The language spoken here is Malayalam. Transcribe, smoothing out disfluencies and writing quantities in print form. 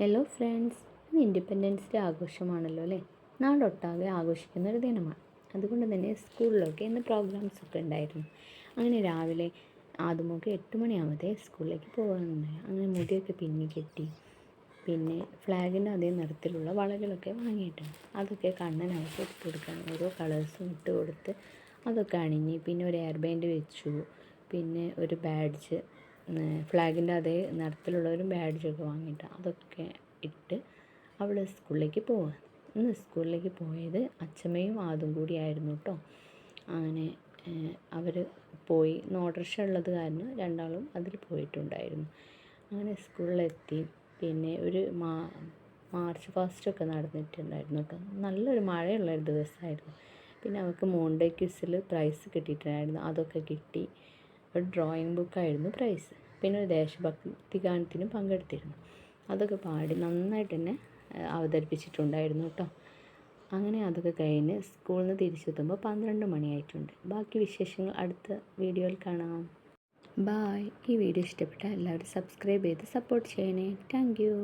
ഹലോ ഫ്രണ്ട്സ്, ഇന്ന് ഇൻഡിപെൻഡൻസ് ഡേ ആഘോഷമാണല്ലോ അല്ലേ. നാടൊട്ടാകെ ആഘോഷിക്കുന്ന ഒരു ദിനമാണ്. അതുകൊണ്ട് തന്നെ സ്കൂളിലൊക്കെ ഇന്ന് പ്രോഗ്രാംസൊക്കെ ഉണ്ടായിരുന്നു. അങ്ങനെ രാവിലെ ആദ്യമൊക്കെ 8 മണിയാകുമ്പോഴത്തേ സ്കൂളിലേക്ക് പോകാനുണ്ടായി. അങ്ങനെ മുടിയൊക്കെ പിന്നി കെട്ടി, പിന്നെ ഫ്ലാഗിൻ്റെ അതേ നിറത്തിലുള്ള വളകളൊക്കെ വാങ്ങിയിട്ടുണ്ട്. അതൊക്കെ കണ്ണനവർക്ക് ഇട്ട് കൊടുക്കാൻ ഓരോ കളേഴ്സും ഇട്ട് കൊടുത്ത് അതൊക്കെ അണിഞ്ഞ്, പിന്നെ ഒരു എയർ ബാൻഡ് വെച്ചു, പിന്നെ ഒരു ബാഡ്ജ്, ഫ്ലാഗിൻ്റെ അതേ നിറത്തിലുള്ള ഒരു ബാഡ്ജൊക്കെ വാങ്ങിയിട്ട് അതൊക്കെ ഇട്ട് അവൾ സ്കൂളിലേക്ക് പോവുക. ഇന്ന് സ്കൂളിലേക്ക് പോയത് അച്ഛമ്മയും ആദ്യം കൂടിയായിരുന്നു കേട്ടോ. അങ്ങനെ അവർ പോയി. ഓട്ടോറിക്ഷ ഉള്ളത് കാരണം രണ്ടാളും അതിൽ പോയിട്ടുണ്ടായിരുന്നു. അങ്ങനെ സ്കൂളിലെത്തി. പിന്നെ ഒരു മാർച്ച് പാസ്റ്റൊക്കെ നടന്നിട്ടുണ്ടായിരുന്നു കേട്ടോ. നല്ലൊരു മഴയുള്ളൊരു ദിവസമായിരുന്നു. പിന്നെ അവൾക്ക് മോണ്ടേ ക്വിസിൽ പ്രൈസ് കിട്ടിയിട്ടുണ്ടായിരുന്നു. അതൊക്കെ കിട്ടി. ഒരു ഡ്രോയിങ് ബുക്കായിരുന്നു പ്രൈസ്. പിന്നെ ഒരു ദേശഭക്തി ഗാനത്തിനും പങ്കെടുത്തിരുന്നു. അതൊക്കെ പാടി നന്നായിട്ട് തന്നെ അവതരിപ്പിച്ചിട്ടുണ്ടായിരുന്നു കേട്ടോ. അങ്ങനെ അതൊക്കെ കഴിഞ്ഞ് സ്കൂളിൽ നിന്ന് തിരിച്ചെത്തുമ്പോൾ 12 മണിയായിട്ടുണ്ട്. ബാക്കി വിശേഷങ്ങൾ അടുത്ത വീഡിയോയിൽ കാണാം. ബായ്. ഈ വീഡിയോ ഇഷ്ടപ്പെട്ടാൽ എല്ലാവരും സബ്സ്ക്രൈബ് ചെയ്ത് സപ്പോർട്ട് ചെയ്യണേ. Thank you.